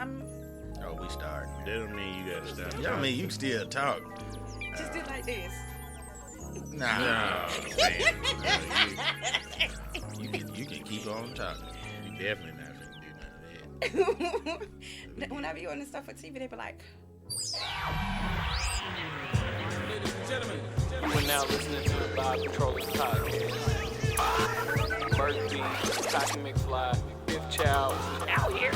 Oh, we starting. That don't mean you gotta stop. That don't mean you can still talk. Just do it like this. Nah. No, man. You can keep on talking. You definitely not gonna do none of that. Whenever you're on the stuff for TV, they be like, Ladies and gentlemen, you are now listening to the Vibe Controllers Podcast. Burt B, Cocky McFly, Fifth Child, out here.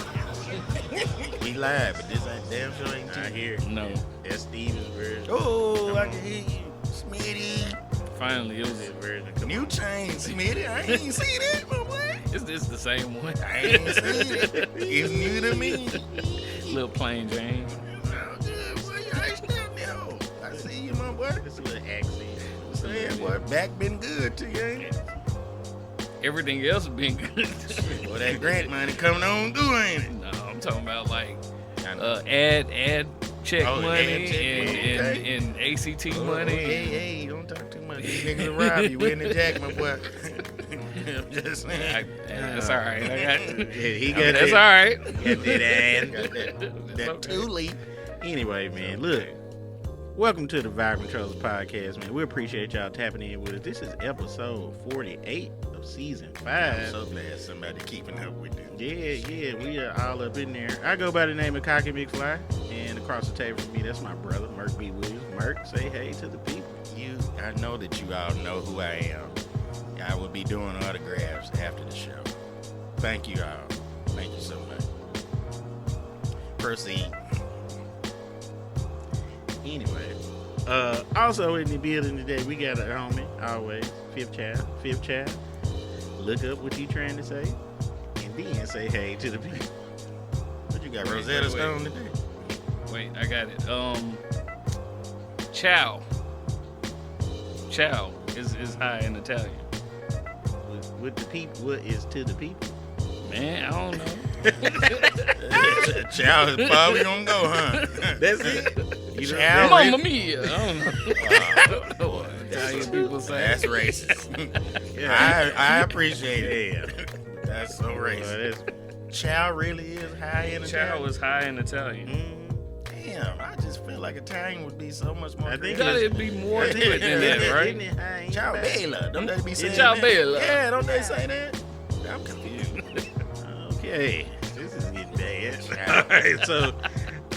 We live, but this ain't damn sure ain't I TV. hear. No. That's Steven's version. Oh, I can hear you, Smitty. Finally, it was His version. Come New chain, Smitty. I ain't seen it, my boy. It's the same one. I ain't seen it. It's new to me. Little plain Jane. Oh, good, boy. You ain't stepped there. I see you, my boy. This little accent. Saying, boy, back been good to you, ain't it? Everything else has been good. Well, that grant money coming on through, ain't it? No, I'm talking about like I know. ad check Oh, money ad check money, okay. and ACT Oh, money. hey, don't talk too much. These niggas will rob you. Win the jack, my boy. I'm just saying. That's all right. He got That's that. all right. Got that ass. Got that Thule. Anyway, man, look. Welcome to the Vibe Controllers Podcast, man. We appreciate y'all tapping in with us. This is episode 48 of season 5. I'm so glad somebody keeping up with this. Yeah, we are all up in there. I go by the name of Cocky McFly, and across the table from me, that's my brother, Merk B. Williams. Merk, say hey to the people. I know that you all know who I am. I will be doing autographs after the show. Thank you all. Thank you so much. Proceed. Anyway, also in the building today, we got a homie, always, Fifth Child. Look up what you trying to say, and then say hey to the people. What you got, Wait, Rosetta wait. Stone today? Wait, I got it. Ciao. Ciao is hi in Italian. With the people, what is to the people? Man, I don't know. Child is probably gonna go, huh? That's it. You know, Child. Mamma mia. I don't know. What Italian people say. That's racist. I appreciate it. That's so racist. Child really is high in Ciao Italian. is high in Italian. Damn, I just feel like Italian would be so much more. I think You creative. gotta be more to it than that, right? Ciao Bella. Don't they be saying Ciao that? Bella. Yeah, don't they say that? I'm confused. Okay, this is getting bad. All right, so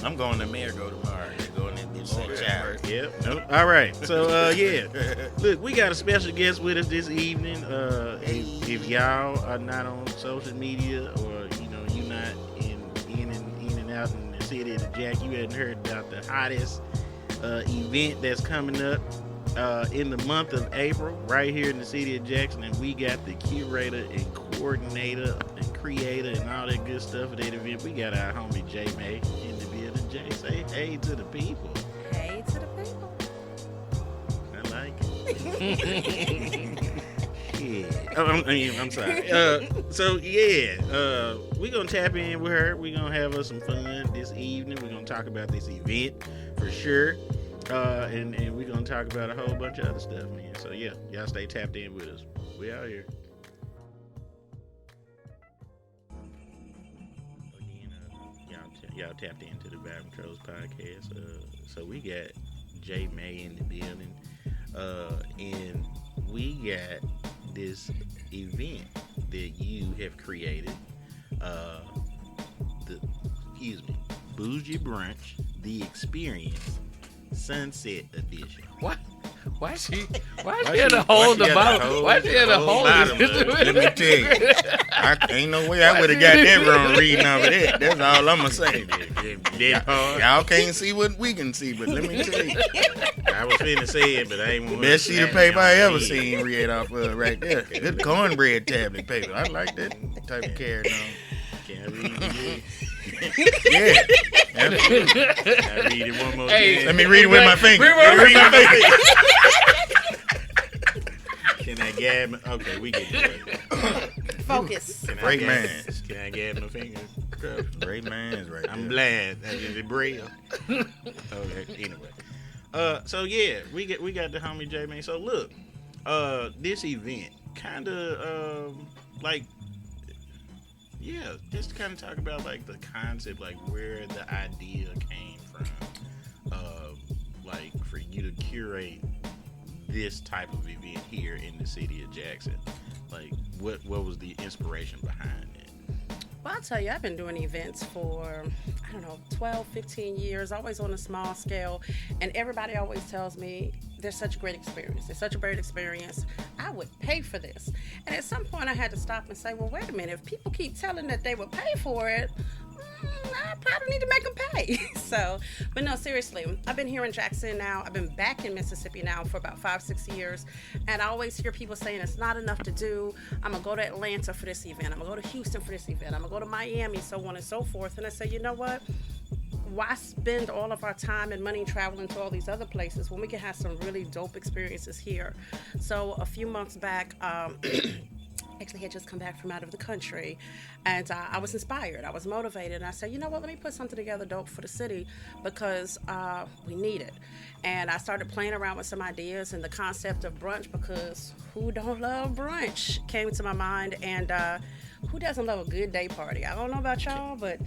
I'm going to Marigo tomorrow. They're going to be say ciao. yep, nope. All right, so yeah, look, we got a special guest with us this evening. If y'all are not on social media, or you're not in and out in the city of the Jack, you hadn't heard about the hottest event that's coming up in the month of April, right here in the city of Jackson, and we got the curator and coordinator and creator and all that good stuff of that event. We got our homie JaeMae in the building. Jay, say hey to the people. hey to the people. I like it. Yeah. Oh, I'm sorry. We're gonna tap in with her. We're gonna have us some fun this evening. We're gonna talk about this event for sure. And we're gonna talk about a whole bunch of other stuff, man. So yeah, y'all stay tapped in with us. We out here. Again, y'all tapped into the Vibe Controls Podcast. So we got JaeMae in the building, and we got this event that you have created. Bougie Brunch, the Experience, Sunset Edition. What? Why she had to hold the bottom? Why she had to hold it? Let me tell you, ain't no way I would have got that wrong reading off of that. That's all I'm gonna say. Y'all can't see what we can see, but let me tell you, I was finna say it, but I ain't want best sheet of paper I ever seen read off of right there. Good cornbread tablet paper. I like that type of carrying on. Can I read it? Yeah. Absolutely. Can I read it one more Hey, time? Let me read it with my finger. Read my finger. Can I gab? Okay, we get it. Focus. Can I Great gab- man. Can I gab my finger? Great man's right I'm there. blind. That is it braille. Okay. Anyway, so yeah, we got the homie JaeMae. So look, this event kind of like Yeah, just kind of talk about like the concept, like where the idea came from, like for you to curate this type of event here in the city of Jackson. Like, what was the inspiration behind it? Well, I'll tell you, I've been doing events for, 12, 15 years, always on a small scale. And everybody always tells me, there's such a great experience. It's such a great experience. I would pay for this. And at some point, I had to stop and say, well, wait a minute. If people keep telling that they would pay for it, I probably need to make them pay. But no, seriously, I've been here in Jackson now. I've been back in Mississippi now for about 5-6 years. And I always hear people saying it's not enough to do. I'm going to go to Atlanta for this event. I'm going to go to Houston for this event. I'm going to go to Miami, so on and so forth. And I say, you know what? Why spend all of our time and money traveling to all these other places when we can have some really dope experiences here? So a few months back, actually had just come back from out of the country, and I was inspired. I was motivated, and I said, you know what, let me put something together dope for the city because we need it. And I started playing around with some ideas, and the concept of brunch, because who don't love brunch, came to my mind. And who doesn't love a good day party? I don't know about y'all, but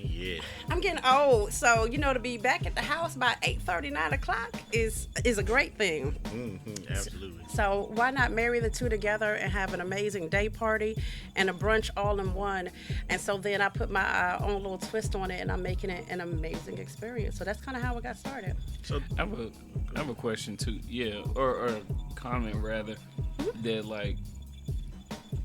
yeah, I'm getting old, so to be back at the house by 8:30, 9 o'clock is a great thing. Mm-hmm, absolutely. So why not marry the two together and have an amazing day party and a brunch all in one? And so then I put my own little twist on it, and I'm making it an amazing experience. So that's kind of how it got started. So I have a question too. Yeah, or a comment rather. That like,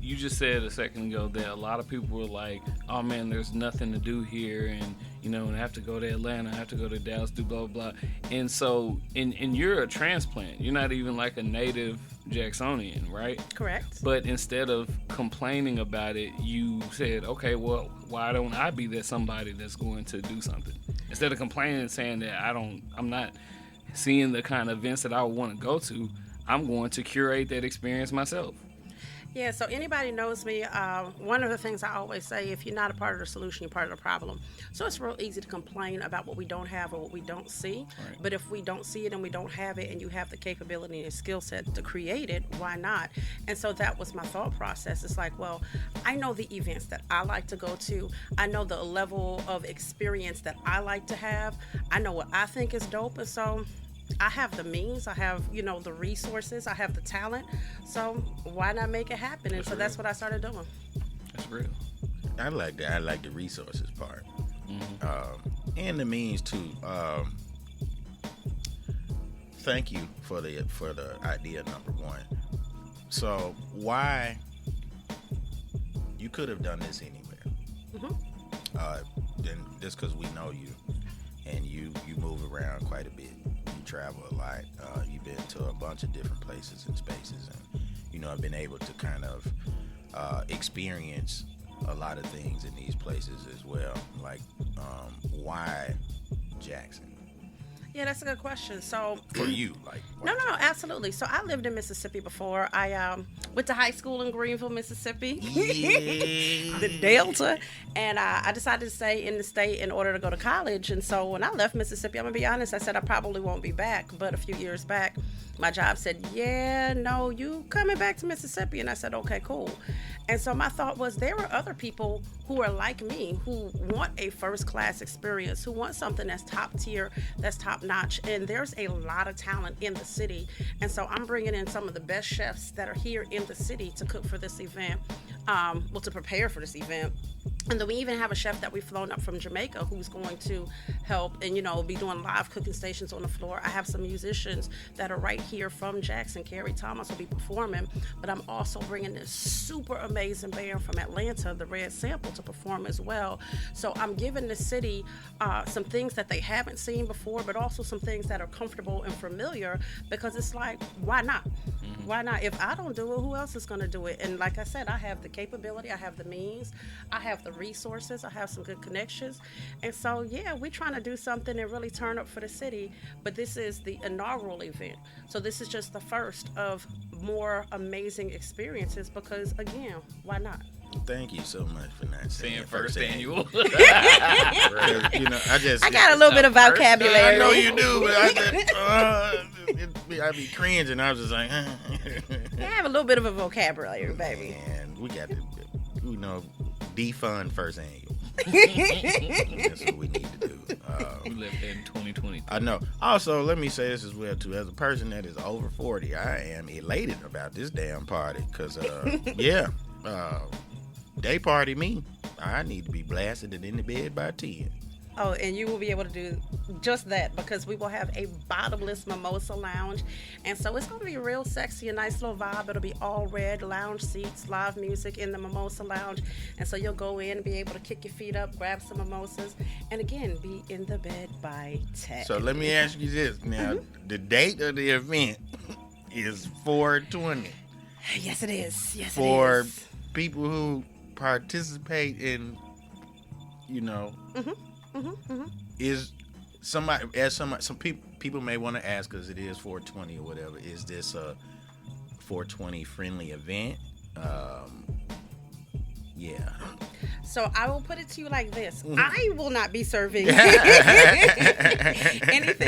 you just said a second ago that a lot of people were like, oh man, there's nothing to do here, and and I have to go to Atlanta, I have to go to Dallas, do blah blah blah. And so and you're a transplant, you're not even like a native Jacksonian, right? Correct. But instead of complaining about it, you said, okay, well, why don't I be that somebody that's going to do something? Instead of complaining and saying that I'm not seeing the kind of events that I would want to go to, I'm going to curate that experience myself. Yeah, so anybody knows me, one of the things I always say, if you're not a part of the solution, you're part of the problem. So it's real easy to complain about what we don't have or what we don't see. Right. But if we don't see it and we don't have it, and you have the capability and skill set to create it, why not? And so that was my thought process. It's like, well, I know the events that I like to go to. I know the level of experience that I like to have. I know what I think is dope. And so I have the means, I have, the resources, I have the talent. So why not make it happen? And that's what I started doing. That's real. I like that. I like the resources part. Mm-hmm. And the means too. Thank you for the idea number one. So why you could have done this anywhere. Then just because we know you and you move around quite a bit. You travel a lot. You've been to a bunch of different places and spaces, and I've been able to kind of experience a lot of things in these places as well. Like, why Jackson? Yeah, that's a good question. So For you, like No, absolutely. So I lived in Mississippi before. I went to high school in Greenville, Mississippi, Yeah. the Delta, and I decided to stay in the state in order to go to college. And so when I left Mississippi, I'm gonna be honest, I said I probably won't be back. But a few years back, my job said, yeah, no, you coming back to Mississippi? And I said, okay, cool. And so my thought was, there were other people who are like me, who want a first-class experience, who want something that's top tier, that's top-notch. And there's a lot of talent in the city. And so I'm bringing in some of the best chefs that are here in the city to cook for this event, to prepare for this event. And then we even have a chef that we've flown up from Jamaica who's going to help and, be doing live cooking stations on the floor. I have some musicians that are right here from Jackson. Carrie Thomas will be performing, but I'm also bringing this super amazing band from Atlanta, the Red Sample, to perform as well. So I'm giving the city some things that they haven't seen before, but also some things that are comfortable and familiar, because it's like, why not? Mm-hmm. Why not? If I don't do it, who else is going to do it? And like I said, I have the capability, I have the means, I have the resources, I have some good connections. And so, yeah, we're trying to do something and really turn up for the city. But this is the inaugural event. So this is just the first of more amazing experiences because, again, why not? Thank you so much for not saying first annual. I got a little bit of vocabulary. I know you do, but I'd be cringing. I was just like, I have a little bit of a vocabulary, baby. And we got to, defund first annual. That's what we need to do. We left that in 2020. I know. Also, let me say this as well too. As a person that is over 40, I am elated about this damn party because, day party me. I need to be blasted and in the bed by 10. Oh, and you will be able to do just that because we will have a bottomless mimosa lounge. And so it's going to be real sexy, a nice little vibe. It'll be all red, lounge seats, live music in the mimosa lounge. And so you'll go in and be able to kick your feet up, grab some mimosas, and again, be in the bed by 10. So let me ask you this. Now, the date of the event is 4/20. Yes, it is. Yes, it For is. people who participate in, is somebody, some people may want to ask, because it is 420 or whatever, is this a 420 friendly event? Yeah. So I will put it to you like this. I will not be serving anything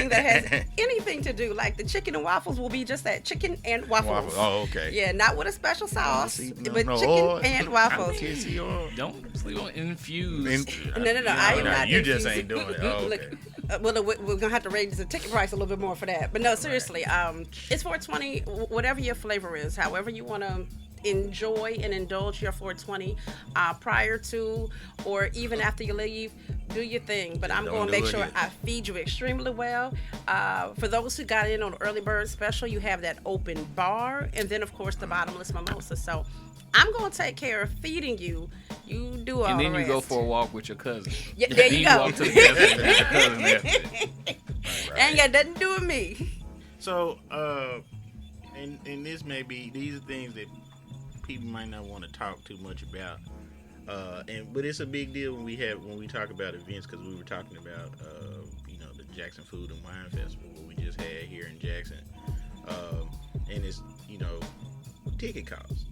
that has anything to do. Like the chicken and waffles will be just that, chicken and waffles. Oh, okay. Yeah, not with a special sauce, but no chicken oil. and waffles. Can't see oil. Don't sleep on infused. No, I am not. You just infused. ain't doing it. Oh, Look, okay. well, we're gonna have to raise the ticket price a little bit more for that. But no, seriously, it's 420. Whatever your flavor is, however you want to enjoy and indulge your 420 prior to or even after you leave, do your thing. But I'm going to make sure I feed you extremely well. For those who got in on the early bird special, you have that open bar and then of course the bottomless mimosa. So I'm going to take care of feeding you. You do all And then the you go rest. for a walk with your cousin. Yeah, there Then you go. walk to the cafe with your cousin after. Ain't got nothing to do with me. So, and these are things that people might not want to talk too much about, but it's a big deal when we talk about events, because we were talking about the Jackson Food and Wine Festival what we just had here in Jackson, and it's ticket costs,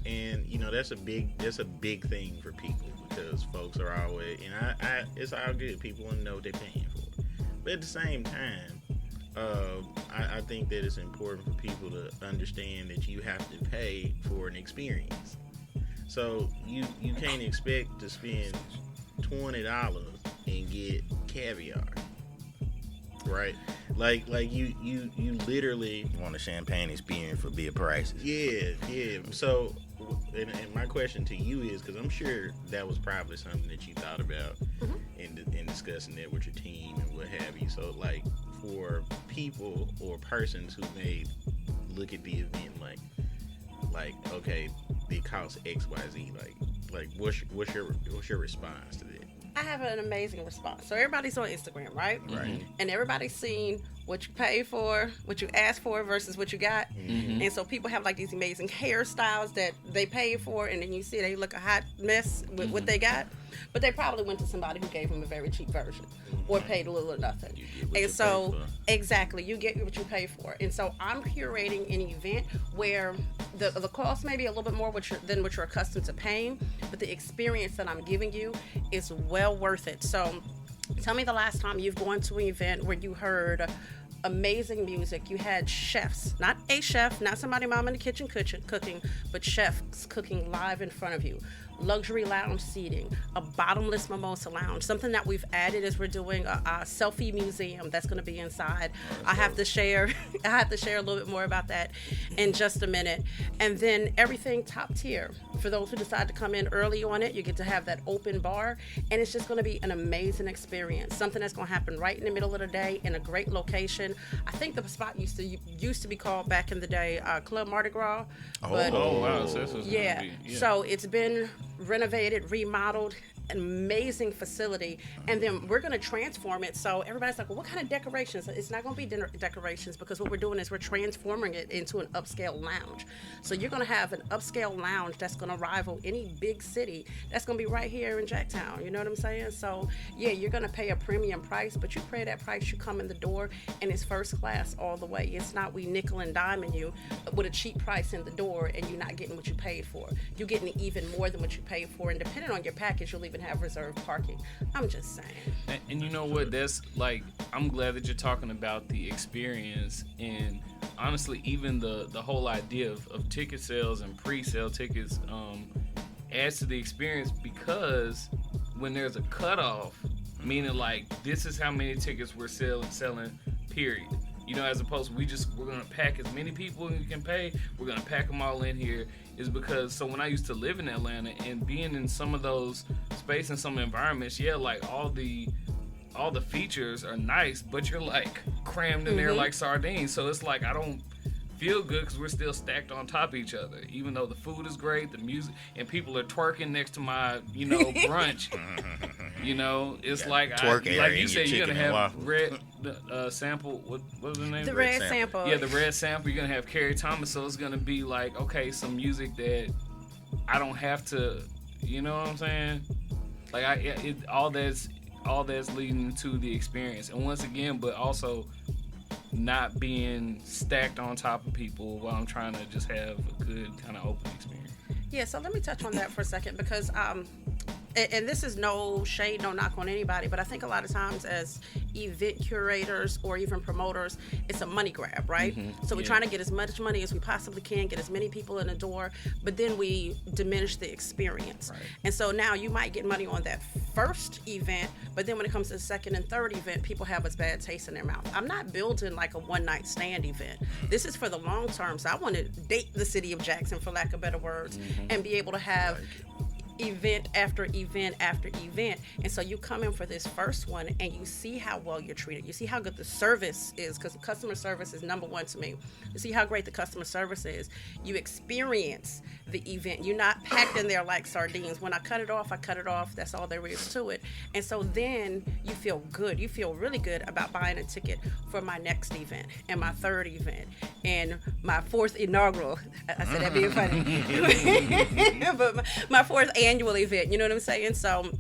and that's a big thing for people, because folks are always, and I it's all good, people want to know what they're paying for, but at the same time, I think that it's important for people to understand that you have to pay for an experience. So you can't expect to spend $20 and get caviar, right? Like you literally want a champagne experience for big prices. Yeah. So, and my question to you is, because I'm sure that was probably something that you thought about in discussing that with your team and what have you. So, like, for people or persons who may look at the event like okay, it costs XYZ, like what's your response to that? I have an amazing response. So everybody's on Instagram, right? Right. And everybody's seen what you pay for, what you asked for versus what you got. And so people have like these amazing hairstyles that they paid for, and then you see they look a hot mess with what they got. But they probably went to somebody who gave them a very cheap version or paid a little or nothing. And so, exactly, you get what you pay for. And so I'm curating an event where the cost may be a little bit more than what you're accustomed to paying, but the experience that I'm giving you is well worth it. So tell me the last time you've gone to an event where you heard amazing music. You had chefs, not a chef, not somebody mom in the kitchen cooking, but chefs cooking live in front of you. Luxury lounge seating, a bottomless mimosa lounge. Something that we've added is we're doing a selfie museum that's going to be inside. I have to share a little bit more about that in just a minute. And then everything top tier. For those who decide to come in early on it, you get to have that open bar, and it's just going to be an amazing experience. Something that's going to happen right in the middle of the day in a great location. I think the spot used to be called back in the day Club Mardi Gras. But, Oh wow, so this was yeah. So it's been renovated, remodeled, an amazing facility, and then we're going to transform it. So everybody's like, well, what kind of decorations? It's not going to be decorations, because what we're doing is we're transforming it into an upscale lounge. So you're going to have an upscale lounge that's going to rival any big city. That's going to be right here in Jacktown. You know what I'm saying? So yeah, you're going to pay a premium price, but you pay that price, you come in the door, and it's first class all the way. It's not we nickel and diming you with a cheap price in the door, and you're not getting what you paid for. You're getting even more than what you paid for, and depending on your package, you'll even have reserved parking. I'm just saying. And you know what? That's like, I'm glad that you're talking about the experience, and honestly, even the whole idea of ticket sales and pre-sale tickets. adds to the experience, because when there's a cutoff, meaning like this is how many tickets we're selling, period. You know, as opposed to we're gonna pack as many people as we can pay. We're gonna pack them all in here. Is because, so when I used to live in Atlanta and being in some of those spaces and some environments, yeah, like all the features are nice, but you're like crammed in there like sardines. So it's like I don't feel good because we're still stacked on top of each other. Even though the food is great, the music, and people are twerking next to my, brunch. You know, it's like like you said, you're gonna have red sample. What was the name? The red sample. Yeah, the red sample. You're gonna have Carrie Thomas, so it's gonna be like, okay, some music that I don't have to. You know what I'm saying? Like all that's leading to the experience, and once again, but also not being stacked on top of people while I'm trying to just have a good kind of open experience. Yeah, so let me touch on that for a second, because and this is no shade, no knock on anybody, but I think a lot of times as event curators or even promoters, it's a money grab, right? So we're trying to get as much money as we possibly can, get as many people in the door, but then we diminish the experience. Right. And so now you might get money on that first event, but then when it comes to the second and third event, people have a bad taste in their mouth. I'm not building like a one-night stand event. This is for the long term, so I want to date the city of Jackson, for lack of better words, and be able to have event after event after event. And so you come in for this first one and you see how well you're treated. You see how good the service is, because customer service is number one to me. You see how great the customer service is. You experience the event. You're not packed in there like sardines. When I cut it off, I cut it off. That's all there is to it. And so then you feel good. You feel really good about buying a ticket for my next event and my third event and my fourth inaugural. I said that being funny. But my fourth annual event, you know what I'm saying? So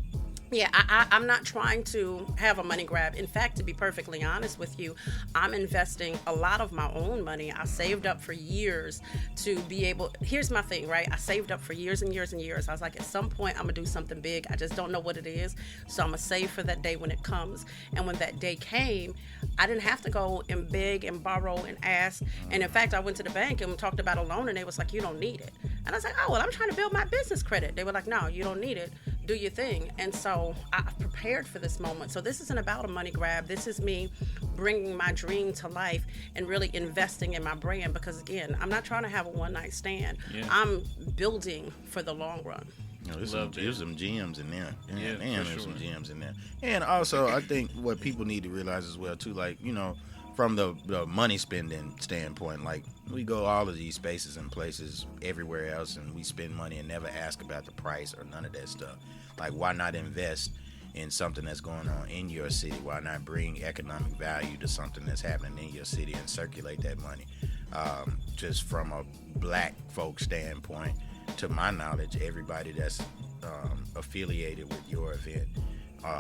yeah, I'm not trying to have a money grab. In fact, to be perfectly honest with you, I'm investing a lot of my own money. I saved up for years to be able, here's my thing, right? I saved up for years and years and years. I was like, at some point, I'm gonna do something big. I just don't know what it is. So I'm gonna save for that day when it comes. And when that day came, I didn't have to go and beg and borrow and ask. And in fact, I went to the bank and talked about a loan, and they was like, you don't need it. And I was like, oh, well, I'm trying to build my business credit. They were like, no, you don't need it. Do your thing. And so I prepared for this moment. So this isn't about a money grab. This is me bringing my dream to life and really investing in my brand, because again, I'm not trying to have a one-night stand. Yeah. I'm building for the long run. There's some gems in there. There's some gems in there. And also, I think what people need to realize as well too, like, you know, from the money spending standpoint, like, we go all of these spaces and places everywhere else, and we spend money and never ask about the price or none of that stuff. Like, why not invest in something that's going on in your city? Why not bring economic value to something that's happening in your city and circulate that money? Just from a black folk standpoint, to my knowledge, everybody that's affiliated with your event,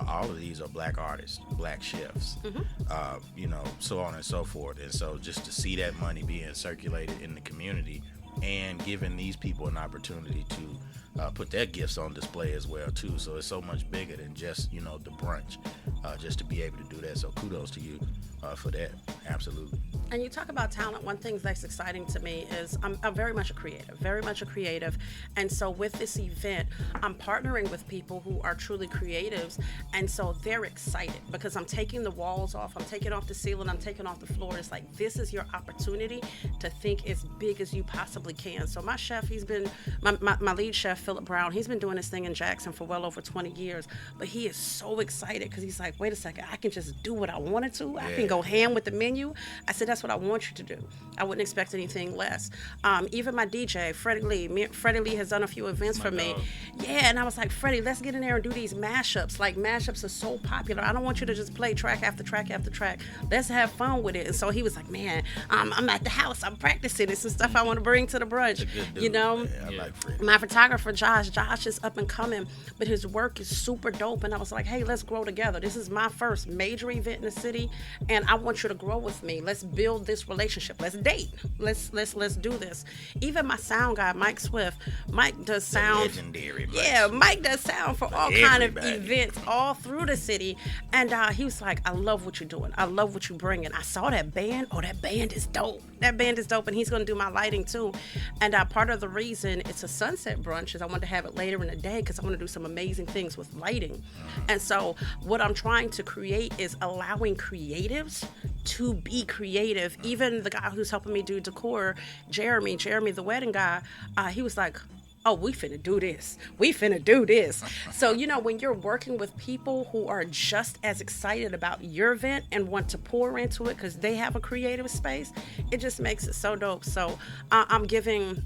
all of these are black artists, black chefs, you know, so on and so forth. And so just to see that money being circulated in the community and giving these people an opportunity to put their gifts on display as well too. So it's so much bigger than just, you know, the brunch, just to be able to do that. So kudos to you for that. Absolutely. And you talk about talent. One thing that's exciting to me is I'm very much a creative. And so with this event, I'm partnering with people who are truly creatives. And so they're excited because I'm taking the walls off. I'm taking off the ceiling. I'm taking off the floor. It's like, this is your opportunity to think as big as you possibly can. So my chef, he's been, my lead chef, Philip Brown, he's been doing this thing in Jackson for well over 20 years. But he is so excited because he's like, wait a second, I can just do what I wanted to. Yeah. I can go ham with the menu. I said, that's what I want you to do. I wouldn't expect anything less. Even my DJ, Freddie Lee. Freddie Lee has done a few events for me. Yeah, and I was like, Freddie, let's get in there and do these mashups. Like, mashups are so popular. I don't want you to just play track after track after track. Let's have fun with it. And so he was like, man, I'm at the house. I'm practicing. It's some stuff I want to bring to the brunch. You know? Yeah, I like Freddie. My photographer, Josh is up and coming, but his work is super dope. And I was like, hey, let's grow together. This is my first major event in the city, and and I want you to grow with me. Let's build this relationship. Let's date. Let's do this. Even my sound guy, Mike Swift. Mike does sound. Legendary. Mike does sound for all kind of events all through the city. And he was like, I love what you're doing. I love what you're bringing. I saw that band. Oh, that band is dope. That band is dope. And he's going to do my lighting too. And part of the reason it's a sunset brunch is I want to have it later in the day because I want to do some amazing things with lighting. And so what I'm trying to create is allowing creatives to be creative. Even the guy who's helping me do decor, JaeMae, the wedding guy, he was like, oh, we finna do this. We finna do this. So, when you're working with people who are just as excited about your event and want to pour into it because they have a creative space, it just makes it so dope. So I'm giving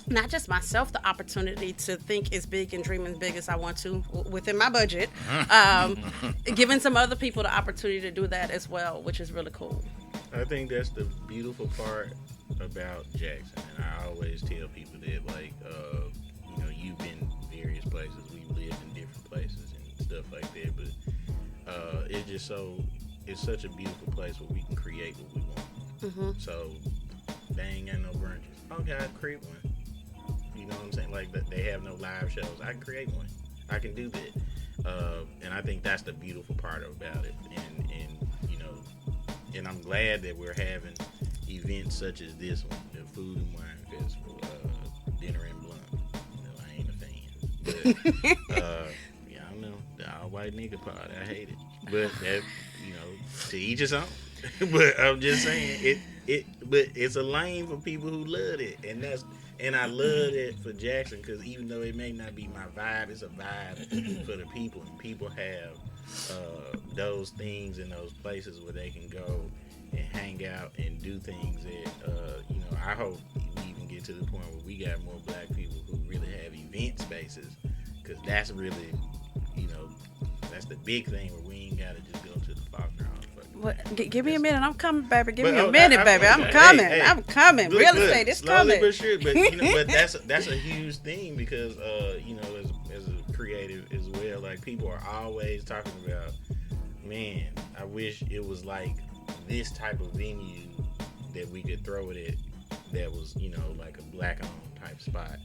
not just myself the opportunity to think as big and dream as big as I want to within my budget, giving some other people the opportunity to do that as well, which is really cool. I think that's the beautiful part about Jackson, and I always tell people that, like, you've been various places, we've lived in different places and stuff like that, but it's such a beautiful place where we can create what we want. So they ain't got no branches. Okay, I'd create one. You know what I'm saying? Like, they have no live shows. I can create one. I can do that. And I think that's the beautiful part about it. And I'm glad that we're having events such as this one, the Food and Wine Festival, Dinner and Blunt. I ain't a fan. But, I don't know. The all-white nigga part, I hate it. But, that, to each his own. But I'm just saying, but it's a lane for people who love it. And I love it for Jackson because even though it may not be my vibe, it's a vibe for the people. And people have those things in those places where they can go and hang out and do things that, I hope we even get to the point where we got more black people who really have event spaces because that's really, that's the big thing where we ain't got to just go to the Faulkner Hall. What, give me a minute. I'm coming, baby. Give me a minute, baby. I'm coming. I'm coming. Real estate is coming. But sure, but but that's a huge thing because as a creative as well, like people are always talking about, man, I wish it was like this type of venue that we could throw it at that was like a black owned type spot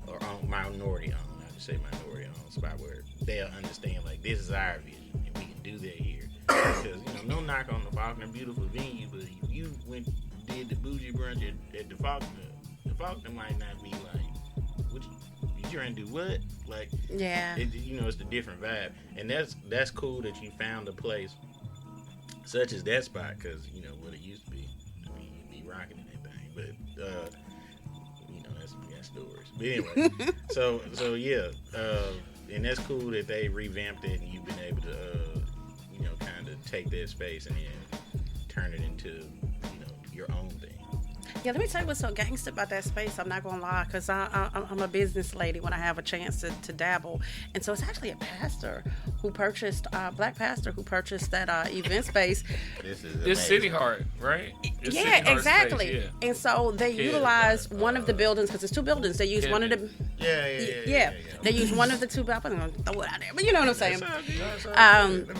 or minority owned. I just say minority owned spot where they'll understand like this is our vision and we can do that here. Because, no knock on the Faulkner, beautiful venue, but if you did the bougie brunch at the Faulkner might not be like, what you trying to do what? Like, yeah, it's a different vibe. And that's cool that you found a place such as that spot, because, what it used to be, I mean, you'd be rocking in that thing, but, that's stories. But anyway, so yeah, and that's cool that they revamped it and you've been able to, kind of take that space and then turn it into, your own thing. Yeah, let me tell you what's so gangster about that space. I'm not gonna lie, because I'm a business lady when I have a chance to dabble, and so it's actually a pastor who purchased, black pastor who purchased that event space. It's City Heart, right? It's yeah, City Heart exactly. Space, yeah. And so they utilized one of the buildings because it's two buildings. They used one of the They used one of the two. I'm gonna throw it out there, but you know what I'm saying.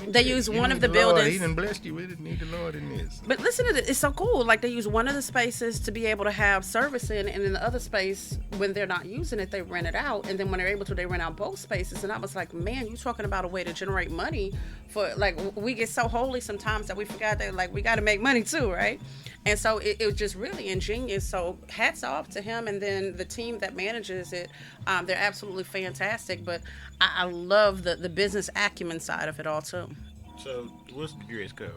They used one of the buildings. He done blessed you with it. Need the Lord in this. But listen to this. It's so cool. Like they use one of the spaces to be able to have service in, and in the other space, when they're not using it, they rent it out. And then when they're able to, they rent out both spaces. And I was like, man, you talking about a way to generate money for, like, we get so holy sometimes that we forgot that, like, we got to make money too, right? And so it was just really ingenious. So hats off to him and then the team that manages it. They're absolutely fantastic. But I love the business acumen side of it all too. So what's the dress code?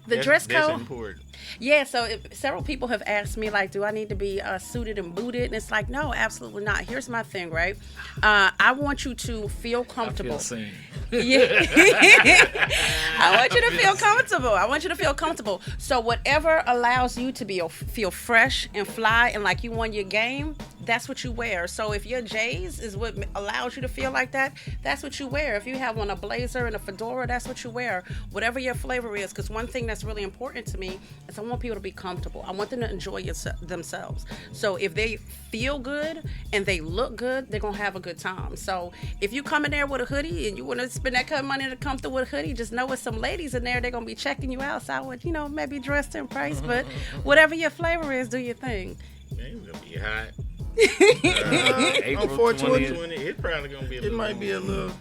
The dress code. That's important. Yeah, so several people have asked me, like, do I need to be suited and booted? And it's like, no, absolutely not. Here's my thing, right? I want you to feel comfortable. I feel seen. Yeah. I want you to feel comfortable. I want you to feel comfortable. So whatever allows you to feel fresh and fly and like you won your game, that's what you wear. So if your J's is what allows you to feel like that, that's what you wear. If you have on a blazer and a fedora, that's what you wear. Whatever your flavor is, because one thing that's really important to me is I want people to be comfortable. I want them to enjoy themselves. So if they feel good and they look good, they're going to have a good time. So if you come in there with a hoodie and you want to spend that kind of money to come through with a hoodie, just know with some ladies in there, they're going to be checking you out. So I would, maybe dress in price, but whatever your flavor is, do your thing. Man, it's going to be hot. On 420, it's probably going to be a little it might be a warm. little.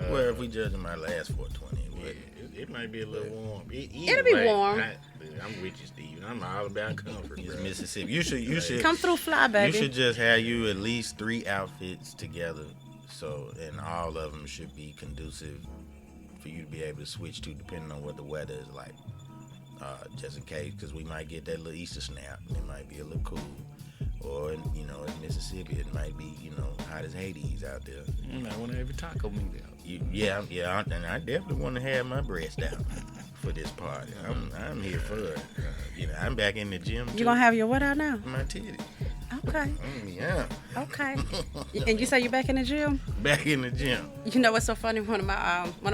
Well, if we judging my last 420, It might be a little warm. It'll be warm. I'm with you, Steve. I'm all about comfort, it's bro. Mississippi. You should Come through fly, baby. You should just have you at least 3 outfits together, and all of them should be conducive for you to be able to switch to, depending on what the weather is like. Just in case, because we might get that little Easter snap, and it might be a little cool. Or, in Mississippi, it might be, hot as Hades out there. You might want to have your taco meat out. Yeah, and I definitely want to have my breast out for this party. I'm here for it. I'm back in the gym. You gonna have your what out now? My titty. Okay. Yeah. Okay. And you say you're back in the gym? Back in the gym. You know what's so funny? One of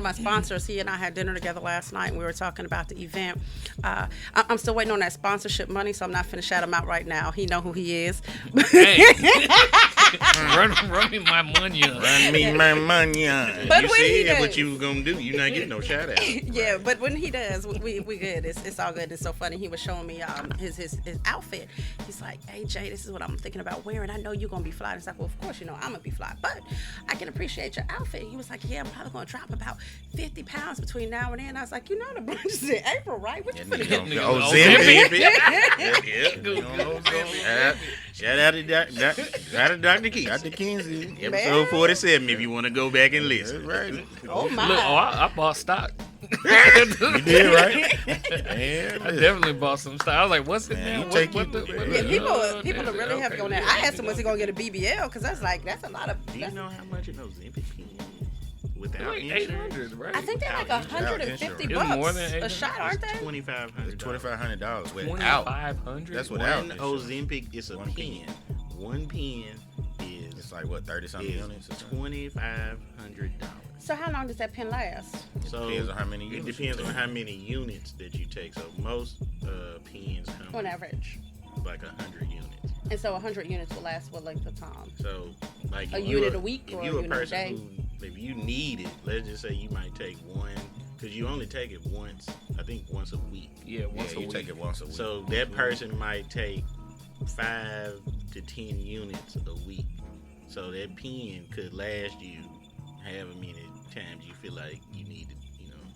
my sponsors, he and I had dinner together last night, and we were talking about the event. I'm still waiting on that sponsorship money, so I'm not finna shout him out right now. He know who he is. Hey, run me my money. Run me my money. But you when he said does, what you was going to do. You're not getting no shout out. yeah, but when he does, we good. It's all good. It's so funny. He was showing me his outfit. He's like, "Hey Jay, this is what I'm thinking about wearing. I know you're gonna be fly." And it's like, "Well, of course, I'm gonna be fly, but I can appreciate your outfit." He was like, "Yeah, I'm probably gonna drop about 50 pounds between now and then." I was like, "The brunch is in April, right? What you finna get?" Shout out to Dr. Keith. Dr. Kinsey. Episode 47 if you want to go back and listen. That's right. Oh my! Look, I bought stock. You did, right? I definitely bought some stock. I was like, "What's it Man, now? you take What you- the- Yeah, people are really heavy okay. on that. I asked him, was he gonna get a BBL? Because that's a lot of. Do you know how much an Ozempic is without Like insurance? 800, right? I think they're like $150 It's more than a shot, aren't they? $2,500. $2,500 without. 2,500. That's without. One Ozempic is a One pen. One pen is It's like what, 30-something units? or something? $2,500. So how long does that pen last? So depends on how many it units depends you on take. how many units that you take. So most pens come On average. like 100 units. And so 100 units will last what length of time? So like A if you unit are- a week if or you a unit a day? who, if you need it, let's just say you might take one, because you only take it once. I think once a week. Yeah, once Yeah, a you week. take it once a week. So that person might take 5 to 10 units a week. So that pen could last you however many times you feel like you need to,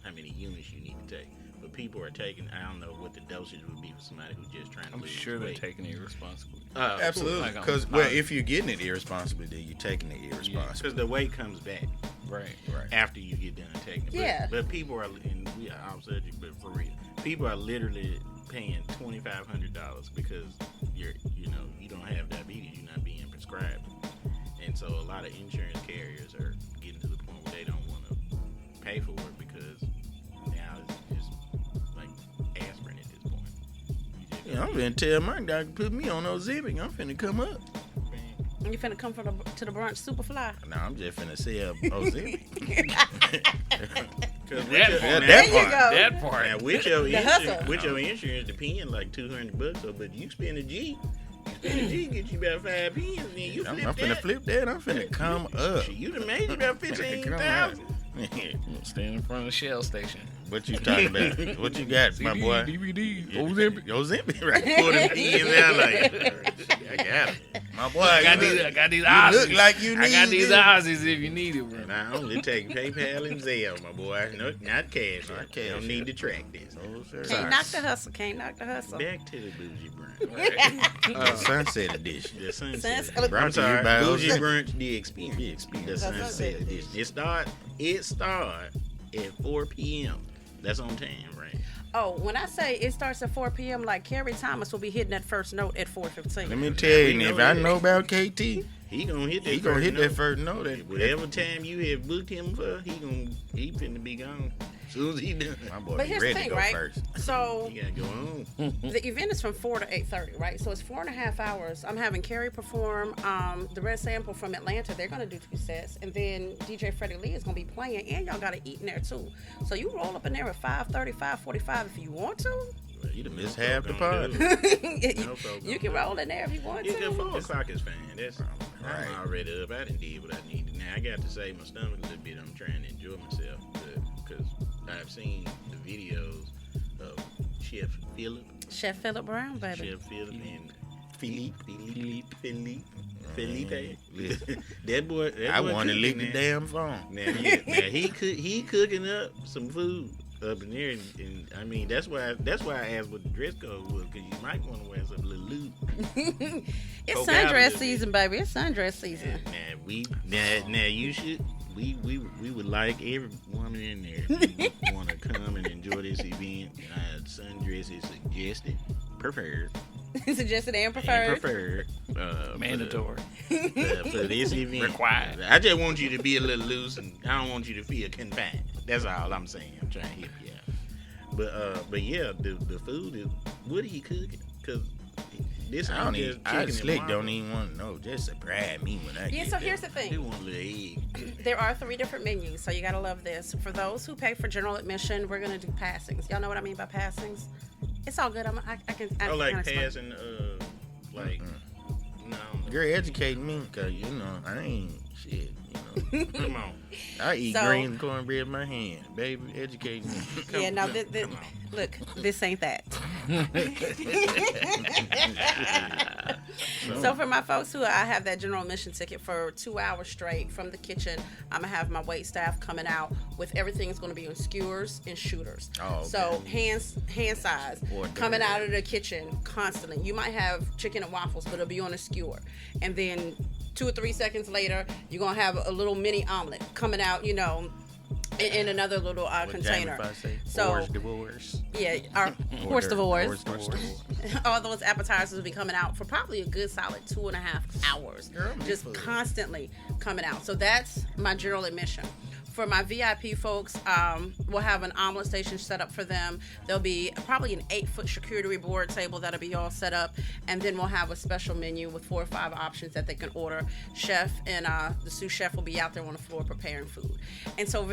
how many units you need to take. But people are taking, I don't know what the dosage would be for somebody who's just trying to I'm lose sure they're weight. taking it irresponsibly. Absolutely. Like, Because I'm- if you're getting it irresponsibly, then you're taking it irresponsibly. Because the weight comes back Right. Right. after you get done taking it. Yeah. But people are, and we are off subject, but for real, people are literally paying $2,500 because you don't have diabetes, you're not being prescribed. And so a lot of insurance carriers are getting to the point where they don't want to pay for it because now it's just like aspirin at this point. You just Yeah, I'm finna tell my doctor put me on Ozempic. I'm finna come up. You finna come to the brunch super fly. Nah, I'm just finna sell Ozempic. Because That There you part. go. That part. now with your The hustle. insurance, the pen like $200, so but you spend a G. Get you about 5 pens, and then you I'm flip finna that. flip that. I'm finna come up. Shit, you done made you about Come 15,000. up. Stand in front of the Shell station. What you talking about? What you got, my boy? DVD, Ozempic. Ozempic, right? Pull them pens out like, I got it. My boy, I got you these. look, I got these you Aussies. look like you need I got these this. Aussies if you need it, bro. And I only take PayPal and Zelle, my boy. No, not cash. Not I cash, don't yeah. need to track this. Oh, sir. Can't knock the hustle. Can't knock the hustle. Back to the bougie brunch. Sunset edition. The sunset. Sunset. Brought I'm to you sorry, by bougie Ozempic. brunch. The experience. The experience. The Sunset sunset edition. edition. It start at 4 p.m. That's on time, right? Oh, when I say it starts at 4 p.m., like Carrie Thomas will be hitting that first note at 4:15. Let me tell you, if I know about KT, He gonna hit that. he gonna first hit note. that first note. Whatever time you have booked him for, he finna be gone. As soon as he done. My boy But be here's the ready to thing, go right? first. So You gotta go home. the event is from 4 to 8:30, right? So it's 4.5 hours. I'm having Carrie perform. The Red Sample from Atlanta, they're gonna do 2 sets, and then DJ Freddie Lee is gonna be playing, and y'all gotta eat in there too. So you roll up in there at 5:30, 5:45 if you want to. Well, You done know missed folk half the gonna party. do it. you No folk you gonna can do roll in there if you want Yeah, to. 4 o'clock is fine. That's Right. I'm already up. I done did what I needed. Now I got to save my stomach a little bit. I'm trying to enjoy myself because I've seen the videos of Chef Philip, Chef Philip Brown, baby. Chef Philip and Felipe. That boy. I want to cooking lick the now. damn phone. Now he cooking up some food up in there, and I mean that's why I asked what the dress code was, because you might want to wear some little loot. It's Poke out a sundress little season, baby. It's sundress season. Now you should. We would like every woman in there want to come and enjoy this event. Sundress is suggested, preferred, Suggested and and preferred. preferred. Mandatory. For this event. Required. I just want you to be a little loose, and I don't want you to feel confined. That's all I'm saying. I'm trying to help you out. But yeah, the food is. What are he cooking? Because this I don't ain't even. just I chicken and slick don't waffles. even want to know. Just surprise me when I Yeah, get so there. here's the They thing. want a little egg. There are 3 different menus, so you gotta love this. For those who pay for general admission, we're gonna do passings. Y'all know what I mean by passings? It's all good. I can. Oh, like can explain. passing, like, no. Girl, educate me, cause you know I ain't shit. You know, Come on. I eat So- green cornbread in my hand, baby. Educate me. Yeah, no, Come on. look, this ain't that. So for my folks who I have that general admission ticket for 2 hours straight from the kitchen, I'm gonna have my wait staff coming out with everything's gonna be on skewers and shooters. Oh, okay. So hand size Or coming double. out of the kitchen constantly. You might have chicken and waffles, but it'll be on a skewer, and then 2 or 3 seconds later, you're gonna have a little mini omelet coming out, you know, in another little What container. Jamie if I say? So- Horse divorce. Yeah, our horse divorce. Horse divorce. All those appetizers will be coming out for probably a good solid 2.5 hours. Girl, I'm Just full. constantly coming out. So that's my general admission. For my VIP folks, we'll have an omelet station set up for them. There'll be probably an 8-foot charcuterie board table that'll be all set up. And then we'll have a special menu with 4 or 5 options that they can order. Chef and the sous chef will be out there on the floor preparing food. And so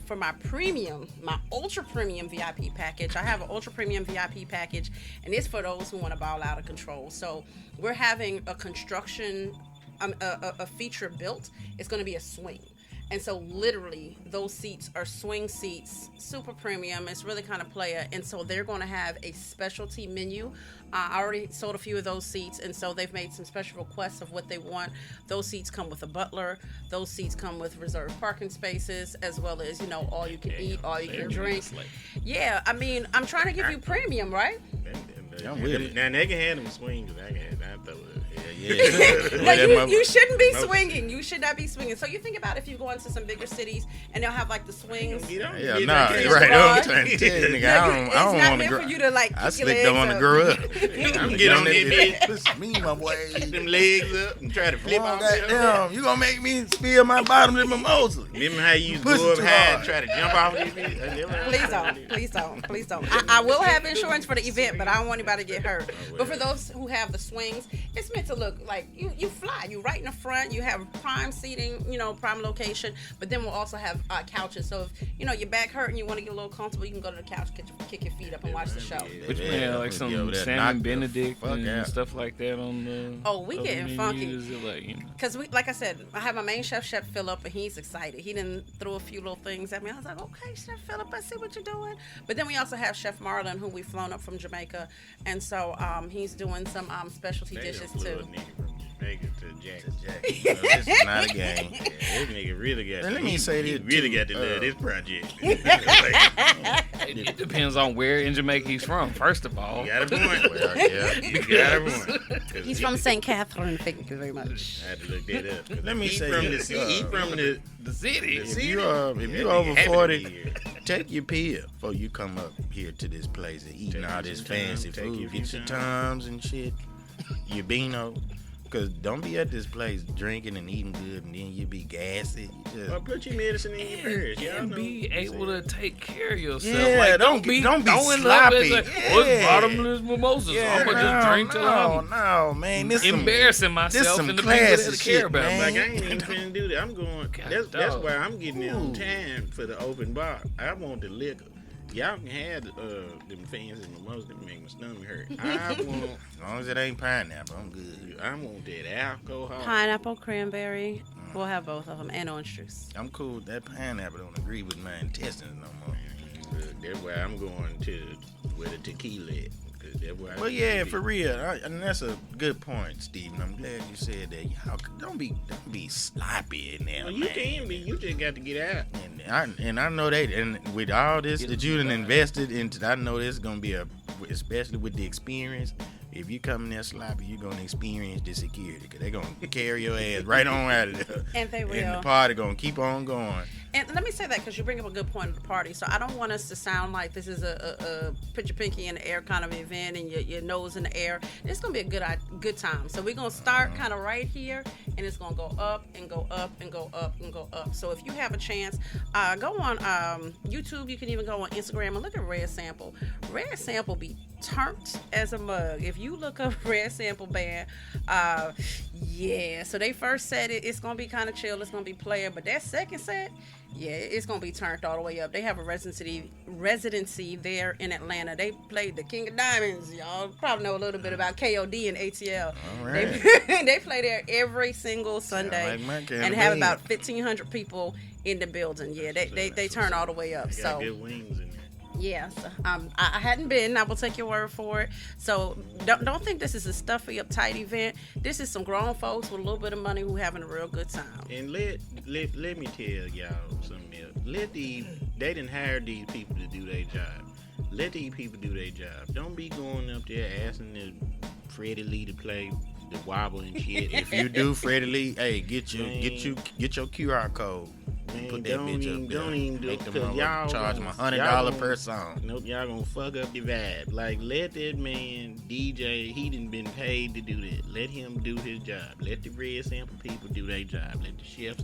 for my premium, my ultra premium VIP package, I have an ultra premium VIP package, and it's for those who want to ball out of control. So we're having a construction, a feature built. It's going to be a swing. And so literally those seats are swing seats, super premium. It's really kind of player. And so they're going to have a specialty menu. I already sold a few of those seats. And so they've made some special requests of what they want. Those seats come with a butler. Those seats come with reserved parking spaces, as well as, you know, all you can eat, all you can drink. Yeah, I mean, I'm trying to give you premium, right? I'm with it. Now they can have them swings. I throw it. Yeah. Like you shouldn't be swinging. You should not be swinging. So you think about if you go into some bigger cities and they'll have like the swings. Yeah, Get nah, out right. there. I'm trying to tell you, nigga, No, I it's don't not want meant to for grow. you to like I kick your slick don't want legs to up. grow up. I'm get on that bed, Push me, my boy. them legs up, and try to flip Come on, off. goddamn, you gonna make me spill my bottom to mimosa. Remember how you used to Push go it up too high and hard. try to jump off this bitch? Please don't. I will have insurance for the event, but I don't want anybody to get hurt. But for those who have the swings, it's meant to look like you fly. You right in the front. You have prime seating, you know, prime location. But then we'll also have couches. So if you know your back hurt and you want to get a little comfortable, you can go to the couch, kick your feet up, and watch the show. Which Yeah, man, I'm like gonna give some that salmon knock the Benedict fuck and out. stuff like that on the. Oh, we other getting funky. menus? It like, you know. Because like I said, I have my main chef, Chef Philip, and he's excited. He didn't throw a few little things at me. I was like, okay, Chef Philip, I see what you're doing. But then we also have Chef Marlon, who we've flown up from Jamaica, and so he's doing some specialty dishes too. Jamaica to Jackson. This is not a game. Yeah, this nigga really got. And let me say he this, really too, got to love this project. It depends on where in Jamaica he's from. First of all, You got a point. Well, yeah. You got a point. 'Cause He's from St. Catherine. Thank you very much. I had to look that up. Let me He say from the this, city. He from the city. If you over 40, take your pill before you come up here to this place and eating Take all you this some time, fancy take you food. a few Get your times. Tums and shit. Your Beano. Because don't be at this place drinking and eating good and then you be gassy. You just, Or put your medicine in your purse. Y'all And know be what I'm able saying. to take care of yourself. Yeah, like, don't be throwing sloppy. Up. Yeah. What's bottomless mimosas? I'm gonna just drink till I'm No, man. This embarrassing myself some and the people that classy care shit, about me. man. Like, I ain't even finna do that. I'm going. That's dog. why I'm getting in on Ooh. time for the open bar. I want the liquor. Y'all can have them fancy mimosas that make my stomach hurt. As long as it ain't pineapple, I'm good. I want that alcohol. Pineapple, cranberry. We'll have both of them and orange juice. I'm cool with that pineapple. Don't agree with my intestines no more. That's why I'm going to where the tequila at. 'Cause that's where I Well, get yeah, it. for real, and that's a good point, Steven. I'm glad you said that. Y'all don't be sloppy in there, Well, man. you can be. You just got to get out. And I know that, and with all this that you done invested into, I know this is gonna be especially with the experience. If you come in there sloppy, you're gonna experience the security because they're gonna carry your ass right on out of there. And they And will. the party gonna keep on going. And let me say that because you bring up a good point at the party. So I don't want us to sound like this is a put your pinky in the air kind of event and your nose in the air. It's gonna be a good time. So we're gonna start kind of right here, and it's gonna go up and go up and go up and go up. So if you have a chance, go on YouTube. You can even go on Instagram and look at Red Sample. Red Sample be turned as a mug. If you look up Red Sample Band, yeah. So they first said it's gonna be kind of chill. It's gonna be player, but that second set. Yeah, it's gonna be turned all the way up. They have a residency there in Atlanta. They played the King of Diamonds. Y'all probably know a little bit about KOD and ATL. All right. They play there every single Sunday like my kind and of have band. about 1,500 people in the building. Yeah, they turn all the way up. They got So good wings in there. yes, I hadn't been. I will take your word for it. So don't think this is a stuffy, uptight event. This is some grown folks with a little bit of money who having a real good time. And let me tell y'all something else. They didn't hire these people to do their job. Let these people do their job. Don't be going up there asking the Freddie Lee to play the wobble and shit. If you do, Freddie Lee, hey, get your QR code. Man, Put that don't bitch even- up there. don't even do Make it, them 'cause motherfuckers y'all charge gonna- them $100 y'all per gonna- song. Nope, y'all gonna fuck up the vibe. Like, let that man DJ, he done been paid to do that. Let him do his job. Let the Red Sample people do their job. Let the chefs,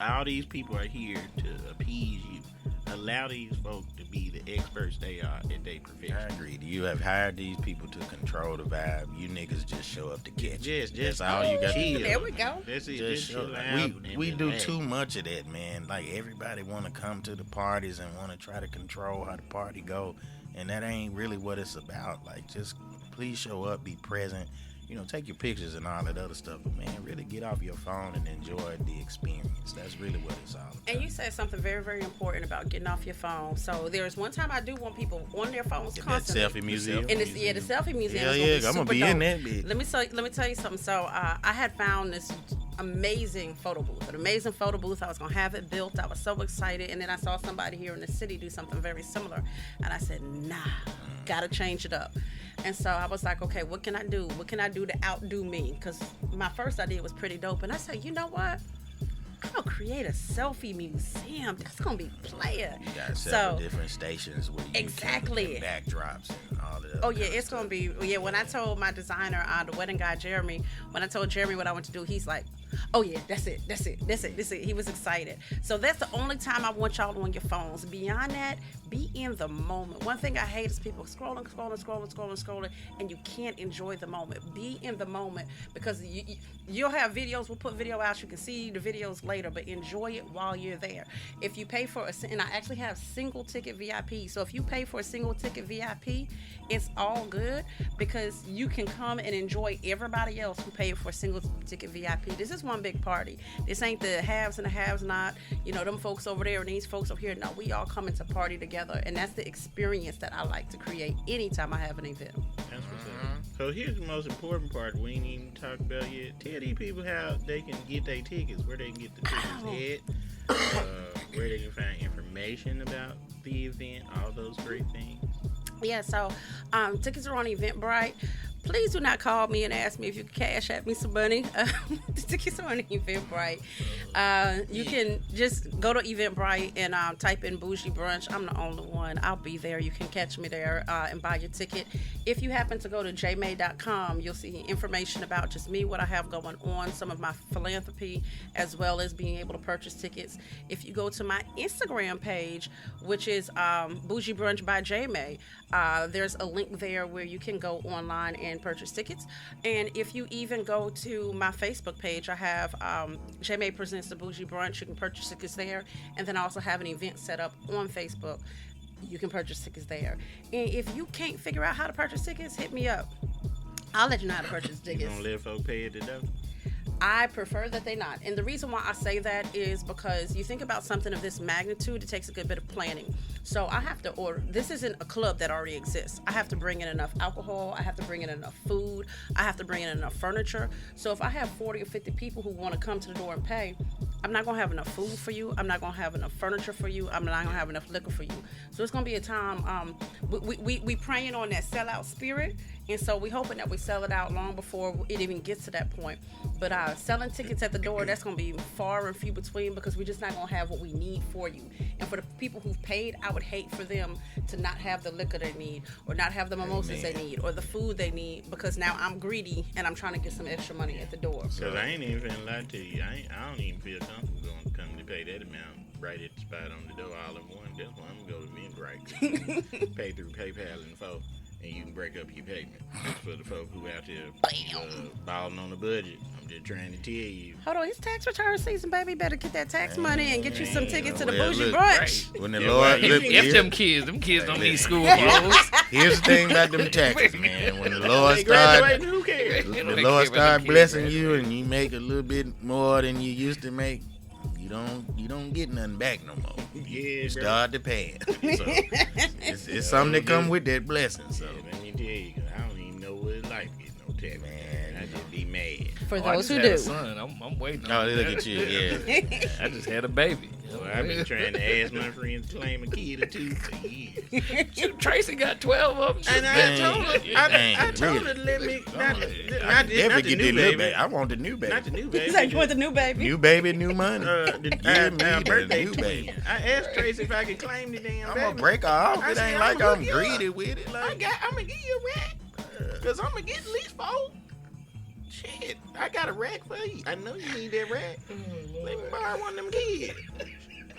all these people are here to appease you. Allow these folks to be the experts they are at their profession. I agree. You have hired these people to control the vibe. You niggas just show up to catch it. Just That's all you got to chill. do. There we go. That's it. Just Just show, chill out and we do relax. too much of that, man. Like everybody want to come to the parties and want to try to control how the party go, and that ain't really what it's about. Like, just please show up, be present. You know, take your pictures and all that other stuff, but man, really get off your phone and enjoy the experience. That's really what it's all about. And you said something very, very important about getting off your phone. So there's one time I do want people on their phones That constantly. selfie museum. And it's, yeah, the selfie museum. Hell is yeah, I'm gonna gonna be super in dope. that bitch. Let me tell you something. So I had found this amazing photo booth, an amazing photo booth. I was gonna have it built. I was so excited, and then I saw somebody here in the city do something very similar, and I said, nah, gotta change it up. And so I was like, okay, what can I do? What can I do to outdo me? Because my first idea was pretty dope, and I said, you know what? I'm gonna create a selfie museum. That's gonna be player. You got several So different stations where you exactly. can, and backdrops and all that. oh yeah, it's gonna be yeah. When I told my designer, the wedding guy JaeMae, when I told JaeMae what I want to do, he's like, oh yeah, that's it. He was excited. So that's the only time I want y'all on your phones. Beyond that, be in the moment. One thing I hate is people scrolling, and you can't enjoy the moment. Be in the moment, because you'll have videos. We'll put video out. You can see the videos later, but enjoy it while you're there. If you pay for and I actually have single ticket VIP. So if you pay for a single ticket VIP, it's all good, because you can come and enjoy everybody else who paid for a single ticket VIP. This is one big party. This ain't the haves and the haves not. You know, them folks over there and these folks over here. No, we all coming to party together, and that's the experience that I like to create anytime I have an event. That's what's up. So here's the most important part we ain't even talked about yet. Tell these people how they can get their tickets, where they can get the tickets at, where they can find information about the event, all those great things. Yeah, so tickets are on Eventbrite. please do not call me and ask me if you can cash at me some money to get some money Eventbrite. You can just go to Eventbrite and type in Bougie Brunch. I'm the only one. I'll be there. You can catch me there and buy your ticket. If you happen to go to JaeMae.com, you'll see information about just me, what I have going on, some of my philanthropy, as well as being able to purchase tickets. If you go to my Instagram page, which is Bougie Brunch by JaeMae, there's a link there where you can go online and purchase tickets. And if you even go to my Facebook page, I have JaeMae Presents the Bougie Brunch. You can purchase tickets there. And then I also have an event set up on Facebook. You can purchase tickets there. And if you can't figure out how to purchase tickets, hit me up. I'll let you know how to purchase tickets. You gonna let folks pay at the door? I prefer that they not. And the reason why I say that is because you think about something of this magnitude, it takes a good bit of planning. So I have to order. This isn't a club that already exists. I have to bring in enough alcohol. I have to bring in enough food. I have to bring in enough furniture. So if I have 40 or 50 people who want to come to the door and pay, I'm not going to have enough food for you. I'm not going to have enough furniture for you. I'm not going to have enough liquor for you. So it's going to be a time, we praying on that sellout spirit. And so we hoping that we sell it out long before it even gets to that point. But selling tickets at the door, that's going to be far and few between because we're just not going to have what we need for you. And for the people who've paid, I would hate for them to not have the liquor they need or not have the mimosas they need or the food they need because now I'm greedy and I'm trying to get some extra money at the door. Because I ain't even finna lie to you. I don't even feel comfortable going to come to pay that amount right at the spot on the door all in one. That's why I'm going to go to Eventbrite. Pay through PayPal and phone. And you can break up your payment. For the folk who out there balling on the budget, I'm just trying to tell you. Hold on, it's tax return season, baby. Better get that tax money and get you some tickets to the well, Bougie look, Brunch. When the Lord, look, If them kids don't need school clothes. here's the thing about them taxes, man. When the Lord They start, graduating, who cares? the Lord start blessing you, and you make a little bit more than you used to make, you don't get nothing back no more. Yeah, You bro. start to pay. So it's something that come with that blessing. So Yeah, let me tell you, 'cause I don't even know what it's like getting no tax. Man, I just be mad. For Oh, I those just who had a do. son. I'm waiting oh, on look that. at you, yeah. I just had a baby. Well, I've been trying to ask my friends to claim a kid or two for years. Tracy got 12 of them. And I Dang. told her, Dang, I told her really? to let me, not I the never get the new new baby. baby. I want the new baby. Not the new baby. He's like, you want the new baby? New baby, new money. The me the birthday new twin. baby. I asked Tracy if I could claim the damn I'm baby. gonna break her off. I It said, ain't like I'ma I'm hook you greedy up. with it. I'm gonna give you a rack. Cause I'm gonna get at least 4. Shit, I got a rack for you. I know you need that rack. Let me borrow one of them kids.